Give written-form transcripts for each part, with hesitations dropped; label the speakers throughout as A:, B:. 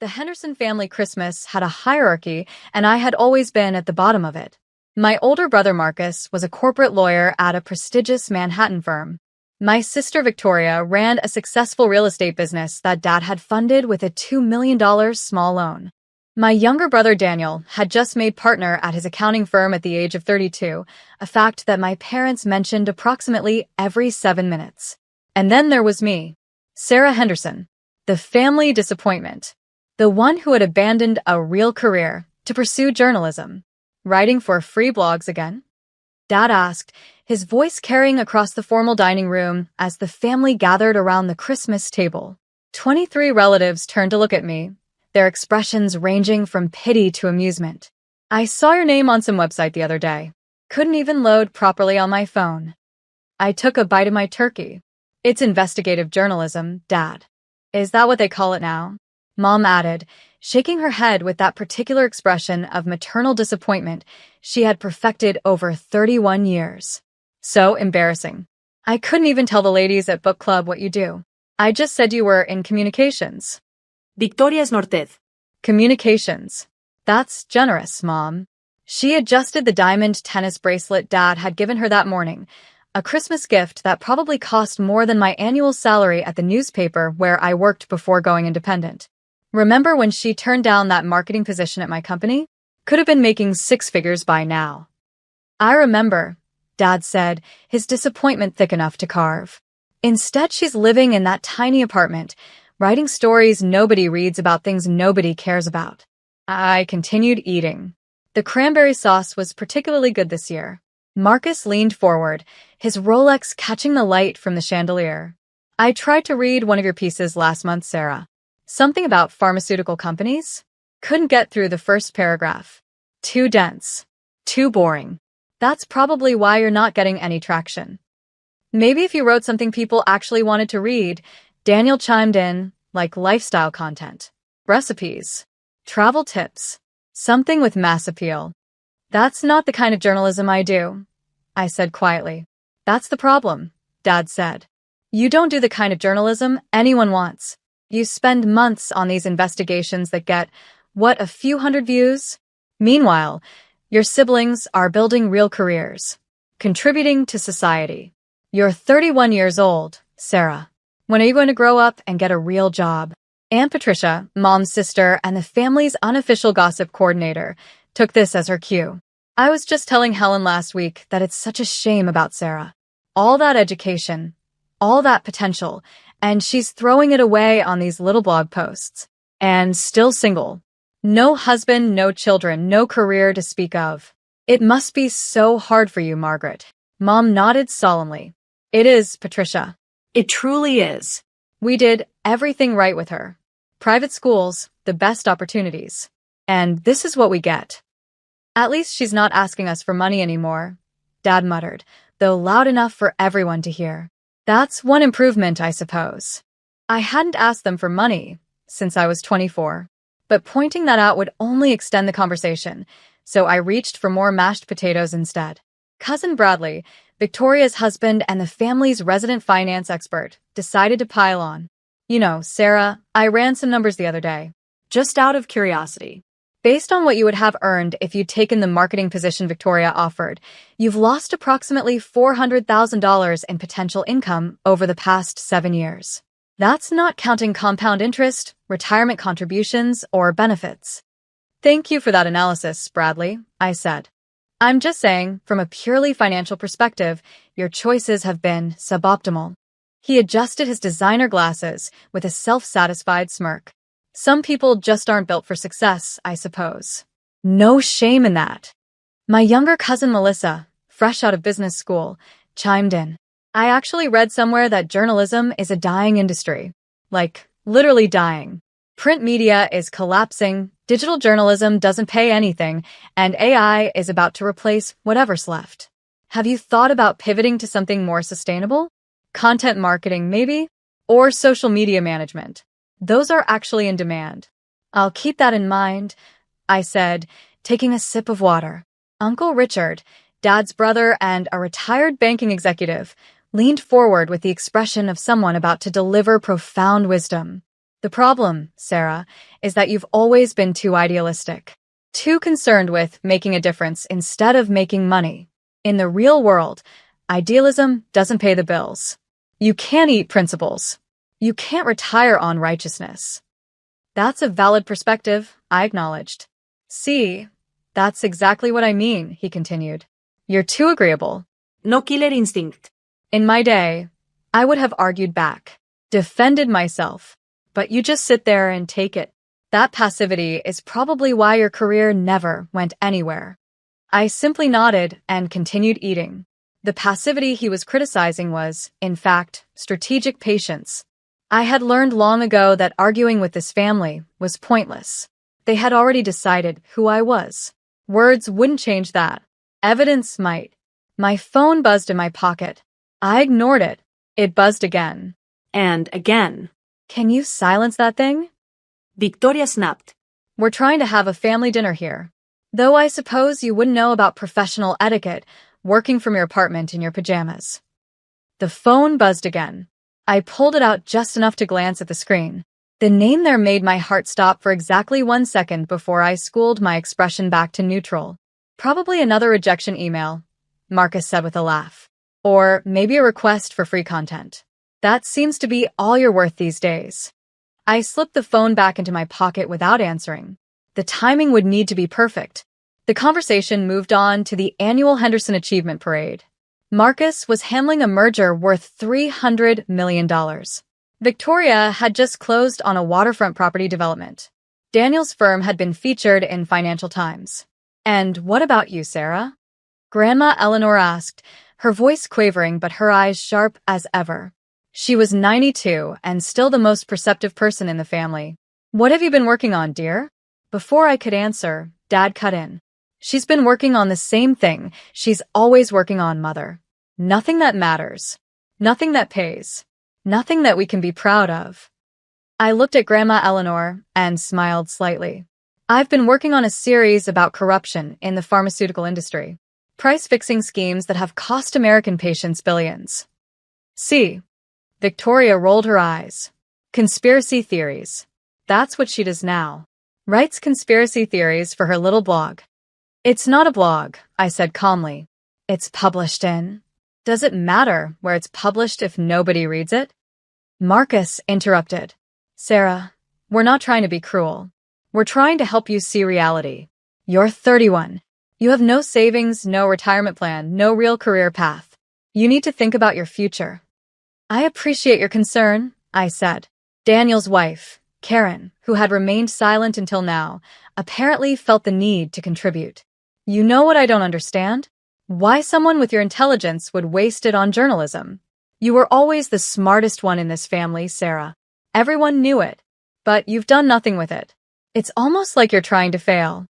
A: The Henderson family Christmas had a hierarchy, and I had always been at the bottom of it. My older brother Marcus was a corporate lawyer at a prestigious Manhattan firm. My sister Victoria ran a successful real estate business that Dad had funded with a $2 million small loan. My younger brother Daniel had just made partner at his accounting firm at the age of 32, a fact that my parents mentioned approximately every 7 minutes. And then there was me, Sarah Henderson, the family disappointment, the one who had abandoned a real career to pursue journalism. Writing for free blogs again? Dad asked, his voice carrying across the formal dining room as the family gathered around the Christmas table. 23 relatives turned to look at me, their expressions ranging from pity to amusement. I saw your name on some website the other day. Couldn't even load properly on my phone. I took a bite of my turkey. It's investigative journalism, Dad. Is that what they call it now? Mom added, shaking her head with that particular expression of maternal disappointment she had perfected over 31 years. So embarrassing. I couldn't even tell the ladies at book club what you do. I just said you were in communications.
B: Victoria es Nortez.
A: Communications. That's generous, Mom. She adjusted the diamond tennis bracelet Dad had given her that morning, a Christmas gift that probably cost more than my annual salary at the newspaper where I worked before going independent. Remember when she turned down that marketing position at my company? Could have been making 6 figures by now. I remember, Dad said, his disappointment thick enough to carve. Instead, she's living in that tiny apartment, writing stories nobody reads about things nobody cares about. I continued eating. The cranberry sauce was particularly good this year. Marcus leaned forward, his Rolex catching the light from the chandelier. I tried to read one of your pieces last month, Sarah. Something about pharmaceutical companies? Couldn't get through the first paragraph. Too dense. Too boring. That's probably why you're not getting any traction. Maybe if you wrote something people actually wanted to read, Daniel chimed in, like lifestyle content, recipes, travel tips, something with mass appeal. That's not the kind of journalism I do, I said quietly. That's the problem, Dad said. You don't do the kind of journalism anyone wants. You spend months on these investigations that get, what, a few hundred views? Meanwhile, your siblings are building real careers, contributing to society. You're 31 years old, Sarah. When are you going to grow up and get a real job? Aunt Patricia, Mom's sister, and the family's unofficial gossip coordinator, took this as her cue. I was just telling Helen last week that it's such a shame about Sarah. All that education, all that potential, and she's throwing it away on these little blog posts. And still single. No husband, no children, no career to speak of. It must be so hard for you, Margaret. Mom nodded solemnly. It is, Patricia.
B: It truly is.
A: We did everything right with her. Private schools, the best opportunities. And this is what we get. At least she's not asking us for money anymore, Dad muttered, though loud enough for everyone to hear. That's one improvement, I suppose. I hadn't asked them for money since I was 24, but pointing that out would only extend the conversation, so I reached for more mashed potatoes instead. Cousin Bradley, Victoria's husband and the family's resident finance expert, decided to pile on. You know, Sarah, I ran some numbers the other day, just out of curiosity. Based on what you would have earned if you'd taken the marketing position Victoria offered, you've lost approximately $400,000 in potential income over the past 7 years. That's not counting compound interest, retirement contributions, or benefits. Thank you for that analysis, Bradley, I said. I'm just saying, from a purely financial perspective, your choices have been suboptimal. He adjusted his designer glasses with a self-satisfied smirk. Some people just aren't built for success, I suppose. No shame in that. My younger cousin Melissa, fresh out of business school, chimed in. I actually read somewhere that journalism is a dying industry. Like, literally dying. Print media is collapsing, digital journalism doesn't pay anything, and AI is about to replace whatever's left. Have you thought about pivoting to something more sustainable? Content marketing, maybe? Or social media management? Those are actually in demand. I'll keep that in mind, I said, taking a sip of water. Uncle Richard, Dad's brother and a retired banking executive, leaned forward with the expression of someone about to deliver profound wisdom. The problem, Sarah, is that you've always been too idealistic. Too concerned with making a difference instead of making money. In the real world, idealism doesn't pay the bills. You can't eat principles. You can't retire on righteousness. That's a valid perspective, I acknowledged. See, that's exactly what I mean, he continued. You're too agreeable.
B: No killer instinct.
A: In my day, I would have argued back, defended myself, but you just sit there and take it. That passivity is probably why your career never went anywhere. I simply nodded and continued eating. The passivity he was criticizing was, in fact, strategic patience. I had learned long ago that arguing with this family was pointless. They had already decided who I was. Words wouldn't change that. Evidence might. My phone buzzed in my pocket. I ignored it. It buzzed again.
B: And again.
A: Can you silence that thing?
B: Victoria snapped.
A: We're trying to have a family dinner here. Though I suppose you wouldn't know about professional etiquette working from your apartment in your pajamas. The phone buzzed again. I pulled it out just enough to glance at the screen. The name there made my heart stop for exactly 1 second before I schooled my expression back to neutral. Probably another rejection email, Marcus said with a laugh. Or maybe a request for free content. That seems to be all you're worth these days. I slipped the phone back into my pocket without answering. The timing would need to be perfect. The conversation moved on to the annual Henderson Achievement Parade. Marcus was handling a merger worth $300 million. Victoria had just closed on a waterfront property development. Daniel's firm had been featured in Financial Times. And what about you, Sarah? Grandma Eleanor asked, her voice quavering but her eyes sharp as ever. She was 92 and still the most perceptive person in the family. What have you been working on, dear? Before I could answer, Dad cut in. She's been working on the same thing she's always working on, Mother. Nothing that matters. Nothing that pays. Nothing that we can be proud of. I looked at Grandma Eleanor and smiled slightly. I've been working on a series about corruption in the pharmaceutical industry. Price-fixing schemes that have cost American patients billions. See. Victoria rolled her eyes. Conspiracy theories. That's what she does now. Writes conspiracy theories for her little blog. It's not a blog, I said calmly. It's published in. Does it matter where it's published if nobody reads it? Marcus interrupted. Sarah, we're not trying to be cruel. We're trying to help you see reality. You're 31. You have no savings, no retirement plan, no real career path. You need to think about your future. I appreciate your concern, I said. Daniel's wife, Karen, who had remained silent until now, apparently felt the need to contribute. You know what I don't understand? Why someone with your intelligence would waste it on journalism. You were always the smartest one in this family, Sarah. Everyone knew it. But you've done nothing with it. It's almost like you're trying to fail.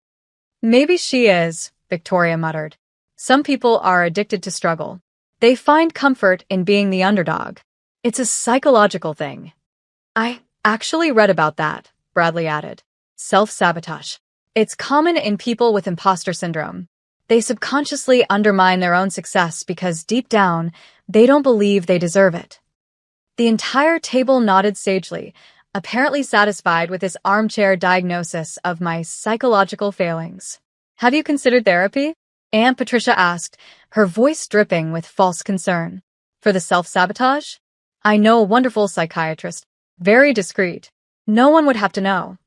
A: Maybe she is, Victoria muttered. Some people are addicted to struggle. They find comfort in being the underdog. It's a psychological thing. I actually read about that, Bradley added. Self-sabotage. It's common in people with imposter syndrome. They subconsciously undermine their own success because deep down, they don't believe they deserve it. The entire table nodded sagely, apparently satisfied with this armchair diagnosis of my psychological failings. Have you considered therapy? Aunt Patricia asked, her voice dripping with false concern. For the self-sabotage? I know a wonderful psychiatrist, very discreet. No one would have to know.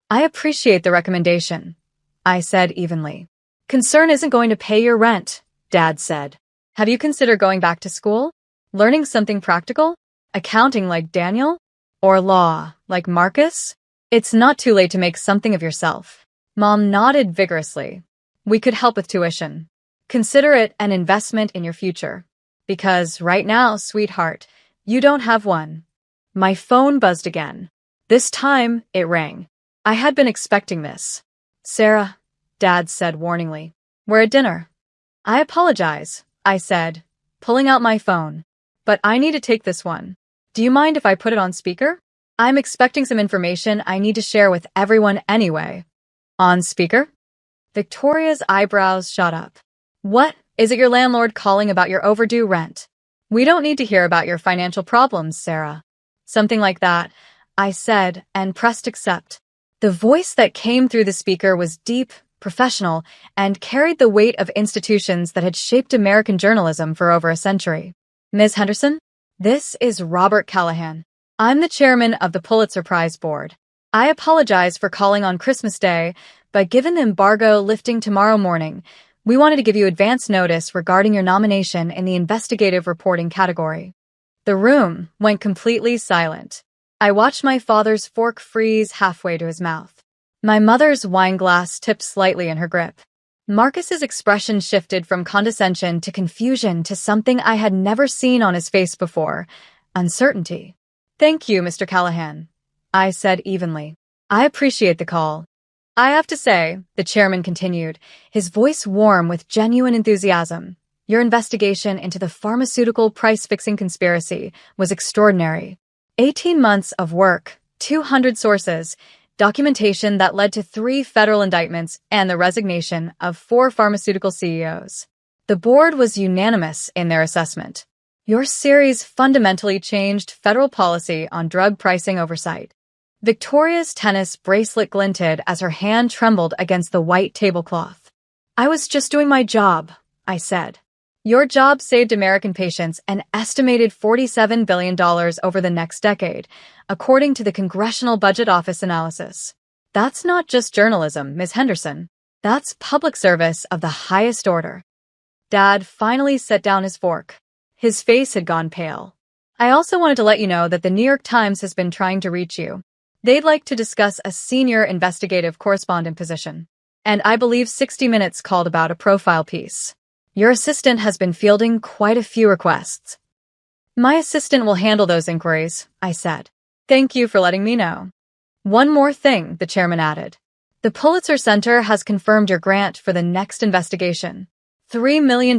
A: I appreciate the recommendation, I said evenly. Concern isn't going to pay your rent, Dad said. Have you considered going back to school? Learning something practical? Accounting like Daniel? Or law like Marcus? It's not too late to make something of yourself. Mom nodded vigorously. We could help with tuition. Consider it an investment in your future. Because right now, sweetheart, you don't have one. My phone buzzed again. This time, it rang. I had been expecting this. Sarah, Dad said warningly. We're at dinner. I apologize, I said, pulling out my phone. But I need to take this one. Do you mind if I put it on speaker? I'm expecting some information I need to share with everyone anyway. On speaker? Victoria's eyebrows shot up. What? Is it your landlord calling about your overdue rent? We don't need to hear about your financial problems, Sarah. Something like that. I said, and pressed accept. The voice that came through the speaker was deep, professional, and carried the weight of institutions that had shaped American journalism for over a century. Ms. Henderson, this is Robert Callahan. I'm the chairman of the Pulitzer Prize Board. I apologize for calling on Christmas Day, but given the embargo lifting tomorrow morning, we wanted to give you advance notice regarding your nomination in the investigative reporting category. The room went completely silent. I watched my father's fork freeze halfway to his mouth. My mother's wine glass tipped slightly in her grip. Marcus's expression shifted from condescension to confusion to something I had never seen on his face before: uncertainty. Thank you, Mr. Callahan, I said evenly. I appreciate the call. I have to say, the chairman continued, his voice warm with genuine enthusiasm, your investigation into the pharmaceutical price-fixing conspiracy was extraordinary. 18 months of work, 200 sources, documentation that led to 3 federal indictments and the resignation of 4 pharmaceutical CEOs. The board was unanimous in their assessment. Your series fundamentally changed federal policy on drug pricing oversight. Victoria's tennis bracelet glinted as her hand trembled against the white tablecloth. I was just doing my job, I said. Your job saved American patients an estimated $47 billion over the next decade, according to the Congressional Budget Office analysis. That's not just journalism, Ms. Henderson. That's public service of the highest order. Dad finally set down his fork. His face had gone pale. I also wanted to let you know that the New York Times has been trying to reach you. They'd like to discuss a senior investigative correspondent position. And I believe 60 Minutes called about a profile piece. Your assistant has been fielding quite a few requests. My assistant will handle those inquiries, I said. Thank you for letting me know. One more thing, the chairman added. The Pulitzer Center has confirmed your grant for the next investigation. $3 million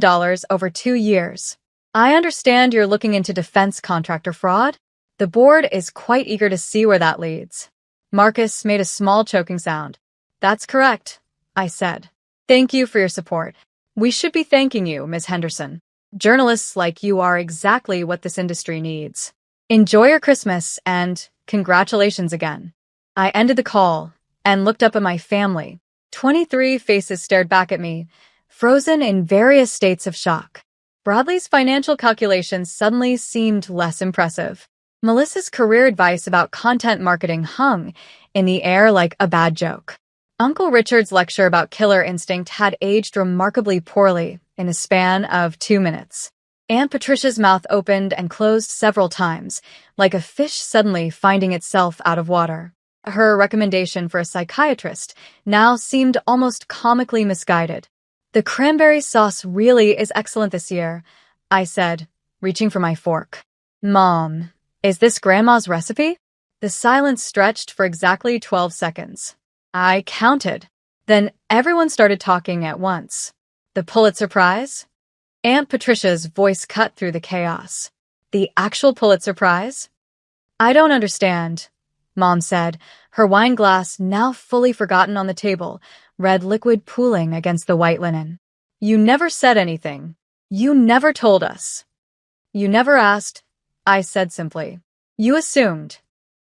A: over 2 years. I understand you're looking into defense contractor fraud. The board is quite eager to see where that leads. Marcus made a small choking sound. That's correct, I said. Thank you for your support. We should be thanking you, Ms. Henderson. Journalists like you are exactly what this industry needs. Enjoy your Christmas and congratulations again. I ended the call and looked up at my family. 23 faces stared back at me, frozen in various states of shock. Bradley's financial calculations suddenly seemed less impressive. Melissa's career advice about content marketing hung in the air like a bad joke. Uncle Richard's lecture about killer instinct had aged remarkably poorly in the span of 2 minutes. Aunt Patricia's mouth opened and closed several times, like a fish suddenly finding itself out of water. Her recommendation for a psychiatrist now seemed almost comically misguided. The cranberry sauce really is excellent this year, I said, reaching for my fork. Mom, is this Grandma's recipe? The silence stretched for exactly 12 seconds. I counted. Then everyone started talking at once. The Pulitzer Prize? Aunt Patricia's voice cut through the chaos. The actual Pulitzer Prize? I don't understand, Mom said, her wine glass now fully forgotten on the table, red liquid pooling against the white linen. You never said anything. You never told us. You never asked, I said simply. You assumed.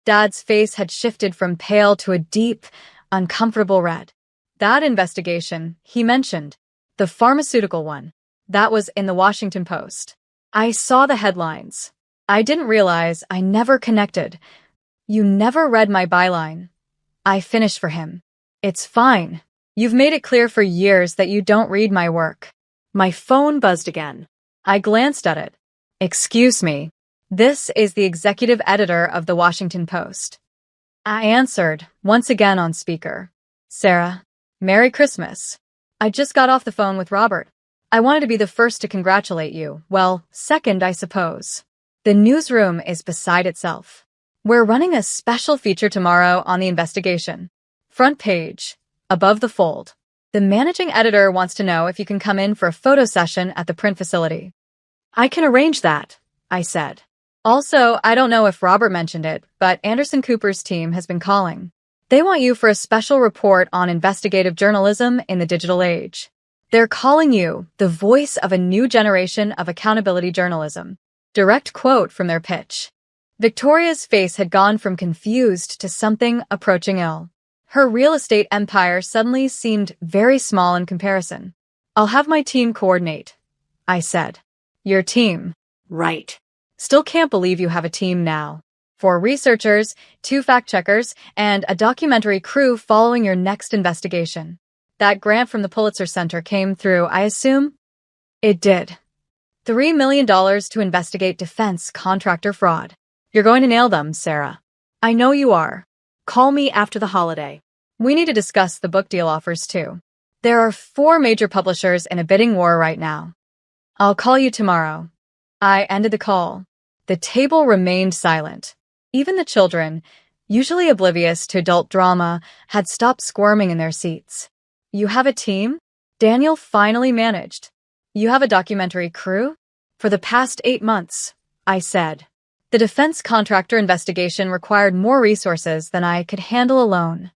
A: Dad's face had shifted from pale to a deep, uncomfortable red. That investigation, he mentioned. The pharmaceutical one. That was in the Washington Post. I saw the headlines. I didn't realize I never connected. You never read my byline. I finished for him. It's fine. You've made it clear for years that you don't read my work. My phone buzzed again. I glanced at it. Excuse me. This is the executive editor of the Washington Post. I answered, once again on speaker. Sarah, Merry Christmas. I just got off the phone with Robert. I wanted to be the first to congratulate you. Well, second, I suppose. The newsroom is beside itself. We're running a special feature tomorrow on the investigation. Front page, above the fold. The managing editor wants to know if you can come in for a photo session at the print facility. I can arrange that, I said. Also, I don't know if Robert mentioned it, but Anderson Cooper's team has been calling. They want you for a special report on investigative journalism in the digital age. They're calling you the voice of a new generation of accountability journalism. Direct quote from their pitch. Victoria's face had gone from confused to something approaching ill. Her real estate empire suddenly seemed very small in comparison. "I'll have my team coordinate," I said. "Your team?"
B: Right.
A: "Still can't believe you have a team now. 4 researchers, 2 fact-checkers, and a documentary crew following your next investigation. That grant from the Pulitzer Center came through, I assume?" "It did. $3 million to investigate defense contractor fraud. You're going to nail them, Sarah."
B: I know you are. Call me after the holiday.
A: "We need to discuss the book deal offers, too. There are 4 major publishers in a bidding war right now." "I'll call you tomorrow." I ended the call. The table remained silent. Even the children, usually oblivious to adult drama, had stopped squirming in their seats. "You have a team?" Daniel finally managed. "You have a documentary crew?" "For the past 8 months," I said. The defense contractor investigation required more resources than I could handle alone.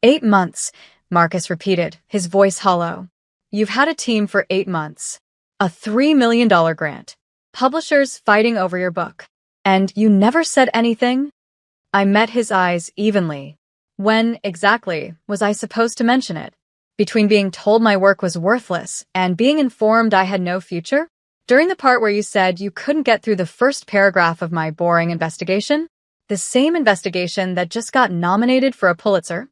A: 8 months, Marcus repeated, his voice hollow. "You've had a team for 8 months. A $3 million grant. Publishers fighting over your book. And you never said anything?" I met his eyes evenly. When, exactly, was I supposed to mention it? Between being told my work was worthless and being informed I had no future? During the part where you said you couldn't get through the first paragraph of my boring investigation? The same investigation that just got nominated for a Pulitzer?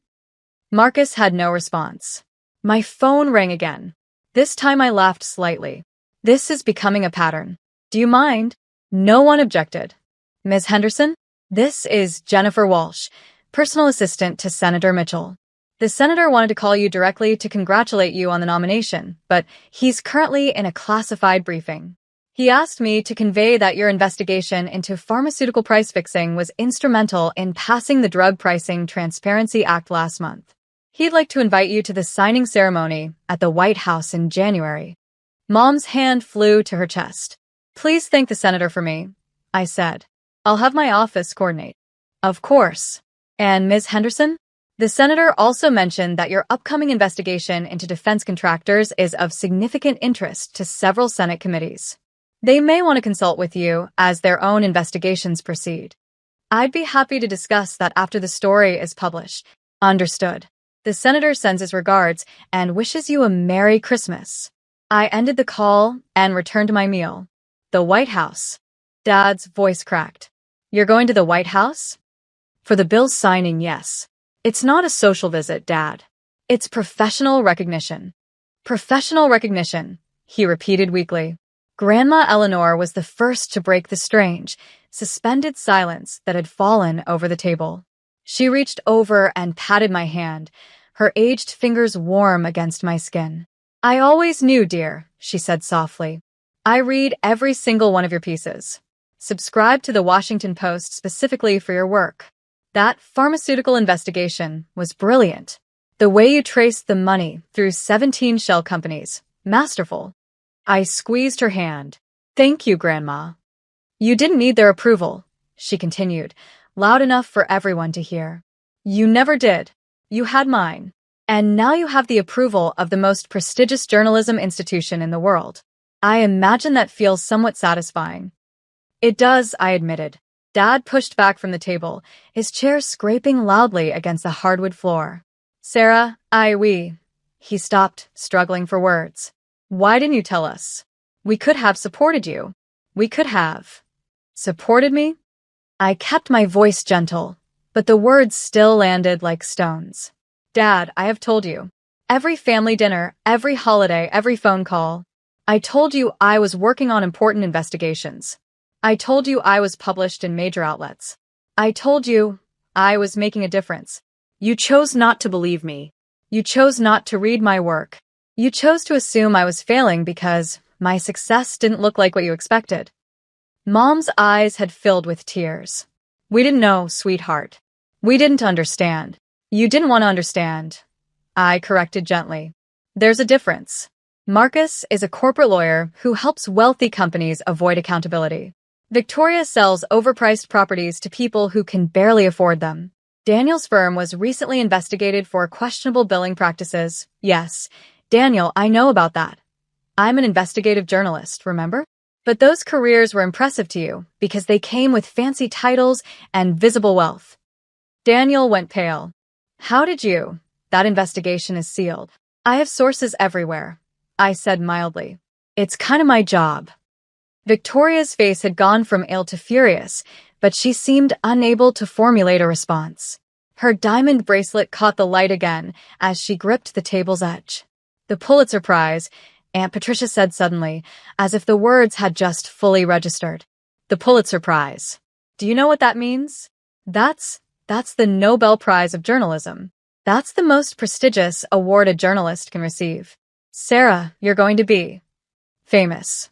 A: Marcus had no response. My phone rang again. This time I laughed slightly. "This is becoming a pattern. Do you mind?" No one objected. "Ms. Henderson? This is Jennifer Walsh, personal assistant to Senator Mitchell. The senator wanted to call you directly to congratulate you on the nomination, but he's currently in a classified briefing. He asked me to convey that your investigation into pharmaceutical price fixing was instrumental in passing the Drug Pricing Transparency Act last month. He'd like to invite you to the signing ceremony at the White House in January." Mom's hand flew to her chest. "Please thank the senator for me," I said. "I'll have my office coordinate." "Of course." "And Ms. Henderson? The senator also mentioned that your upcoming investigation into defense contractors is of significant interest to several Senate committees. They may want to consult with you as their own investigations proceed. I'd be happy to discuss that after the story is published." "Understood. The senator sends his regards and wishes you a Merry Christmas." I ended the call and returned to my meal. The White House. Dad's voice cracked. "You're going to the White House?" "For the bill signing, yes. It's not a social visit, Dad. It's professional recognition." "Professional recognition," he repeated weakly. Grandma Eleanor was the first to break the strange, suspended silence that had fallen over the table. She reached over and patted my hand, her aged fingers warm against my skin. "I always knew, dear," she said softly. "I read every single one of your pieces. Subscribe to the Washington Post specifically for your work. That pharmaceutical investigation was brilliant. The way you traced the money through 17 shell companies. Masterful." I squeezed her hand. "Thank you, Grandma." "You didn't need their approval," she continued, loud enough for everyone to hear. "You never did. You had mine. And now you have the approval of the most prestigious journalism institution in the world. I imagine that feels somewhat satisfying." "It does," I admitted. Dad pushed back from the table, his chair scraping loudly against the hardwood floor. "Sarah, we..." He stopped, struggling for words. "Why didn't you tell us? We could have supported you. We could have." "Supported me?" I kept my voice gentle, but the words still landed like stones. "Dad, I have told you. Every family dinner, every holiday, every phone call. I told you I was working on important investigations. I told you I was published in major outlets. I told you I was making a difference.
B: You chose not to believe me.
A: You chose not to read my work. You chose to assume I was failing because my success didn't look like what you expected." Mom's eyes had filled with tears. "We didn't know, sweetheart. We didn't understand. You didn't want to understand," I corrected gently. "There's a difference. Marcus is a corporate lawyer who helps wealthy companies avoid accountability. Victoria sells overpriced properties to people who can barely afford them. Daniel's firm was recently investigated for questionable billing practices. Yes, Daniel, I know about that. I'm an investigative journalist, remember? But those careers were impressive to you because they came with fancy titles and visible wealth. Daniel went pale. How did you? That investigation is sealed. I have sources everywhere, I said mildly. It's kind of my job. Victoria's face had gone from ill to furious, but she seemed unable to formulate a response. Her diamond bracelet caught the light again as she gripped the table's edge. The Pulitzer Prize, Aunt Patricia said suddenly, as if the words had just fully registered. The Pulitzer Prize. Do you know what that means? That's the Nobel Prize of Journalism. That's the most prestigious award a journalist can receive. Sarah, you're going to be famous.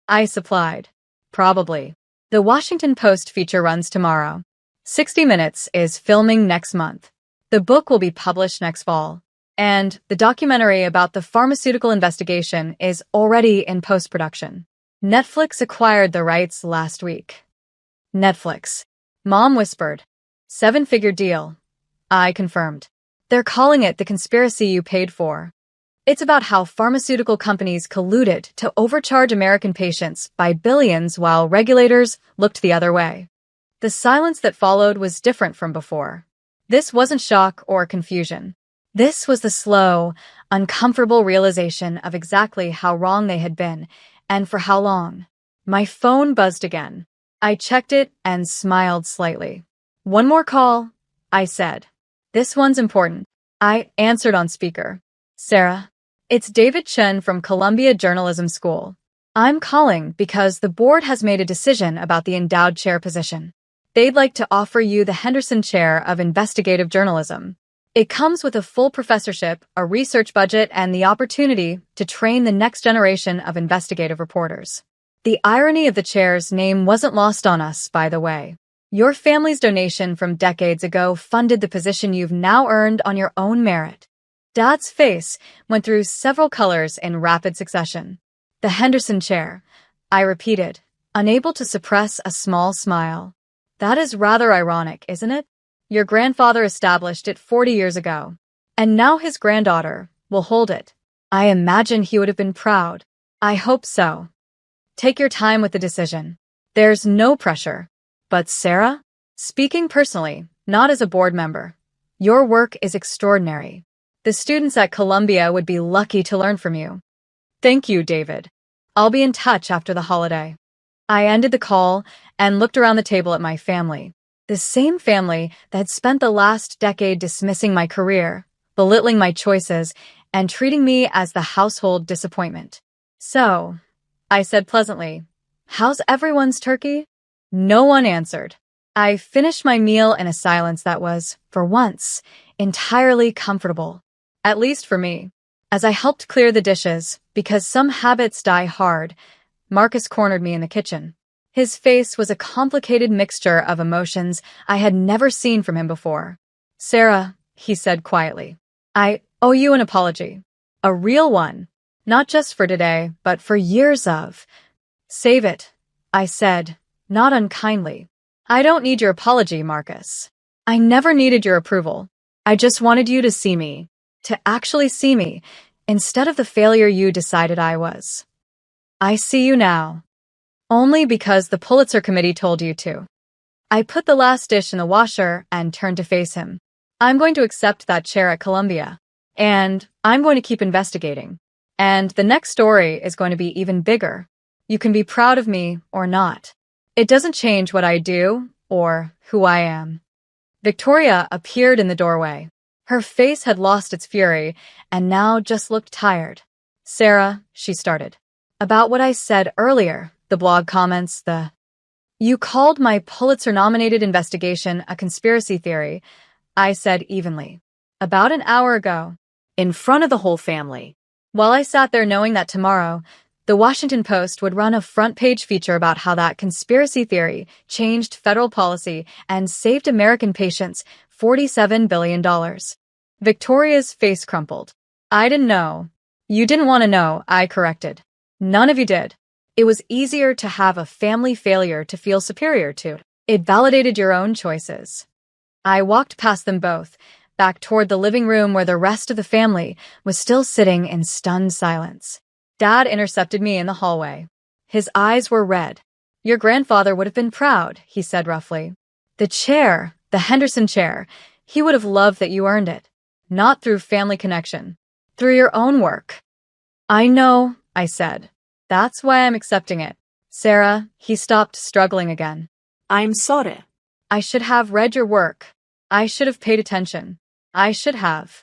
A: I supplied. Probably. The Washington Post feature runs tomorrow. 60 Minutes is filming next month. The book will be published next fall. And the documentary about the pharmaceutical investigation is already in post-production. Netflix acquired the rights last week. Netflix. Mom whispered. 7-figure deal. I confirmed. They're calling it The Conspiracy You Paid For. It's about how pharmaceutical companies colluded to overcharge American patients by billions while regulators looked the other way. The silence that followed was different from before. This wasn't shock or confusion. This was the slow, uncomfortable realization of exactly how wrong they had been, and for how long. My phone buzzed again. I checked it and smiled slightly. One more call, I said. This one's important. I answered on speaker. Sarah, it's David Chen from Columbia Journalism School. I'm calling because the board has made a decision about the endowed chair position. They'd like to offer you the Henderson Chair of Investigative Journalism. It comes with a full professorship, a research budget, and the opportunity to train the next generation of investigative reporters. The irony of the chair's name wasn't lost on us, by the way. Your family's donation from decades ago funded the position you've now earned on your own merit. Dad's face went through several colors in rapid succession. The Henderson Chair, I repeated, unable to suppress a small smile. That is rather ironic, isn't it? Your grandfather established it 40 years ago, and now his granddaughter will hold it. I imagine he would have been proud. I hope so. Take your time with the decision. There's no pressure. But Sarah, speaking personally, not as a board member, your work is extraordinary. The students at Columbia would be lucky to learn from you. Thank you, David. I'll be in touch after the holiday. I ended the call and looked around the table at my family. The same family that had spent the last decade dismissing my career, belittling my choices, and treating me as the household disappointment. So, I said pleasantly, how's everyone's turkey? No one answered. I finished my meal in a silence that was, for once, entirely comfortable. At least for me. As I helped clear the dishes, because some habits die hard, Marcus cornered me in the kitchen. His face was a complicated mixture of emotions I had never seen from him before. Sarah, he said quietly, I owe you an apology. A real one. Not just for today, but for years of. Save it, I said, not unkindly. I don't need your apology, Marcus. I never needed your approval. I just wanted you to see me. To actually see me, instead of the failure you decided I was. I see you now. Only because the Pulitzer Committee told you to. I put the last dish in the washer and turned to face him. I'm going to accept that chair at Columbia. And I'm going to keep investigating. And the next story is going to be even bigger. You can be proud of me or not. It doesn't change what I do or who I am. Victoria appeared in the doorway. Her face had lost its fury and now just looked tired. Sarah, she started. About what I said earlier, the blog comments, You called my Pulitzer-nominated investigation a conspiracy theory, I said evenly. About an hour ago. In front of the whole family. While I sat there knowing that tomorrow, the Washington Post would run a front-page feature about how that conspiracy theory changed federal policy and saved American patients $47 billion. Victoria's face crumpled. I didn't know. You didn't want to know, I corrected. None of you did. It was easier to have a family failure to feel superior to. It validated your own choices. I walked past them both, back toward the living room where the rest of the family was still sitting in stunned silence. Dad intercepted me in the hallway. His eyes were red. Your grandfather would have been proud, he said roughly. The chair, the Henderson chair, he would have loved that you earned it. Not through family connection. Through your own work. I know, I said. That's why I'm accepting it. Sarah, he stopped struggling again.
B: I'm sorry.
A: I should have read your work. I should have paid attention. I should have.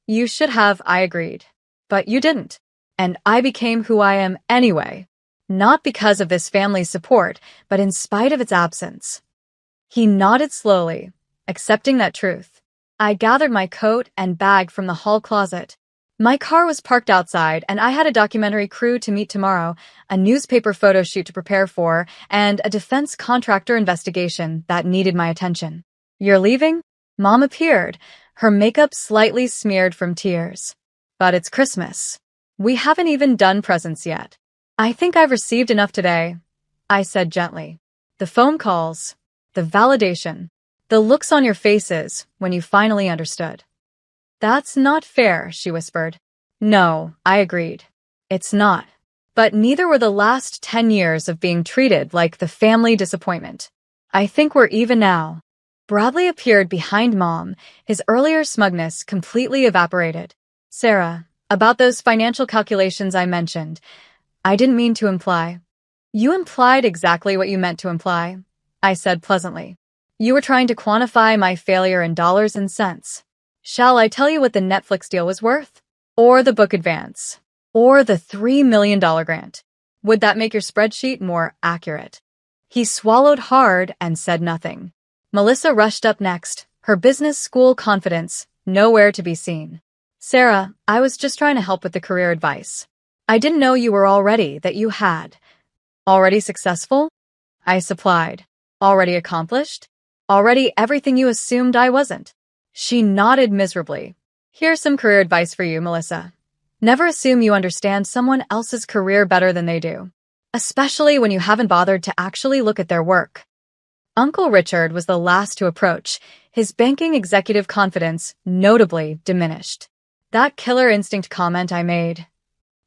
A: You should have, I agreed. But you didn't. And I became who I am anyway. Not because of this family's support, but in spite of its absence. He nodded slowly, accepting that truth. I gathered my coat and bag from the hall closet. My car was parked outside, and I had a documentary crew to meet tomorrow, a newspaper photo shoot to prepare for, and a defense contractor investigation that needed my attention. You're leaving? Mom appeared, her makeup slightly smeared from tears. But it's Christmas. We haven't even done presents yet. I think I've received enough today, I said gently. The phone calls, the validation, the looks on your faces when you finally understood. That's not fair, she whispered. No, I agreed. It's not. But neither were the last 10 years of being treated like the family disappointment. I think we're even now. Bradley appeared behind Mom, his earlier smugness completely evaporated. Sarah, about those financial calculations I mentioned, I didn't mean to imply. You implied exactly what you meant to imply, I said pleasantly. You were trying to quantify my failure in dollars and cents. Shall I tell you what the Netflix deal was worth? Or the book advance? Or the $3 million grant? Would that make your spreadsheet more accurate? He swallowed hard and said nothing. Melissa rushed up next, her business school confidence nowhere to be seen. Sarah, I was just trying to help with the career advice. I didn't know you were already, that you had. Already successful? I supplied. Already accomplished? Already everything you assumed I wasn't. She nodded miserably. Here's some career advice for you, Melissa. Never assume you understand someone else's career better than they do, especially when you haven't bothered to actually look at their work. Uncle Richard was the last to approach, his banking executive confidence notably diminished. That killer instinct comment I made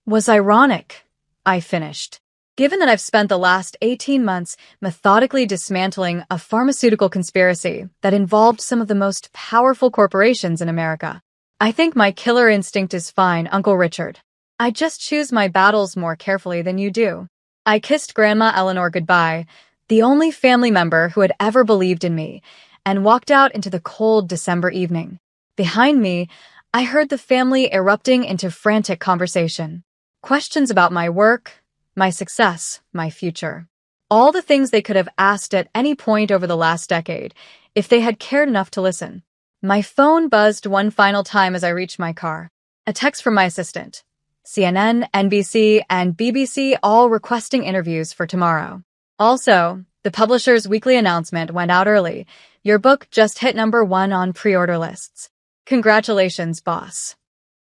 A: was ironic, I finished. Given that I've spent the last 18 months methodically dismantling a pharmaceutical conspiracy that involved some of the most powerful corporations in America, I think my killer instinct is fine, Uncle Richard. I just choose my battles more carefully than you do. I kissed Grandma Eleanor goodbye, the only family member who had ever believed in me, and walked out into the cold December evening. Behind me, I heard the family erupting into frantic conversation. Questions about my work, my success, my future. All the things they could have asked at any point over the last decade, if they had cared enough to listen. My phone buzzed one final time as I reached my car. A text from my assistant. CNN, NBC, and BBC all requesting interviews for tomorrow. Also, the publisher's weekly announcement went out early. Your book just hit #1 on pre-order lists. Congratulations, boss.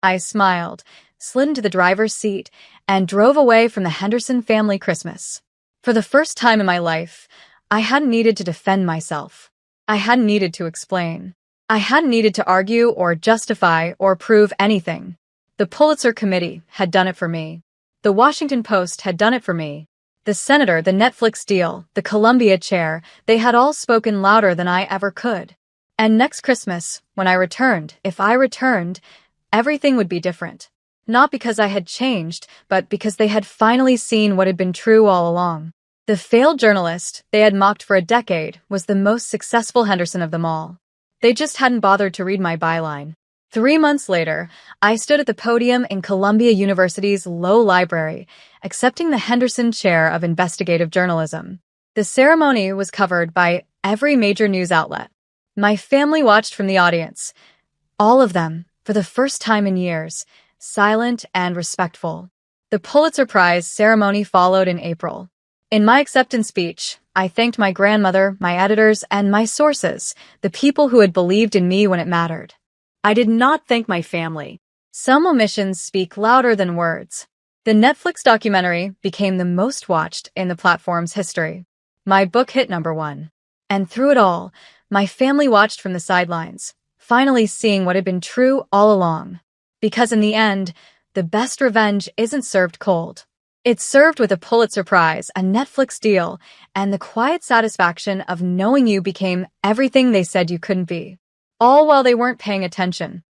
A: I smiled, slid into the driver's seat, and drove away from the Henderson family Christmas. For the first time in my life, I hadn't needed to defend myself. I hadn't needed to explain. I hadn't needed to argue or justify or prove anything. The Pulitzer Committee had done it for me. The Washington Post had done it for me. The senator, the Netflix deal, the Columbia chair, they had all spoken louder than I ever could. And next Christmas, when I returned, if I returned, everything would be different. Not because I had changed, but because they had finally seen what had been true all along. The failed journalist they had mocked for a decade was the most successful Henderson of them all. They just hadn't bothered to read my byline. 3 months later, I stood at the podium in Columbia University's Low Library, accepting the Henderson Chair of Investigative Journalism. The ceremony was covered by every major news outlet. My family watched from the audience. All of them, for the first time in years, silent and respectful. The Pulitzer Prize ceremony followed in April. In my acceptance speech, I thanked my grandmother, my editors, and my sources, the people who had believed in me when it mattered.
B: I did not thank my family.
A: Some omissions speak louder than words. The Netflix documentary became the most watched in the platform's history. My book hit #1. And through it all, my family watched from the sidelines, finally seeing what had been true all along. Because in the end, the best revenge isn't served cold. It's served with a Pulitzer Prize, a Netflix deal, and the quiet satisfaction of knowing you became everything they said you couldn't be. All while they weren't paying attention.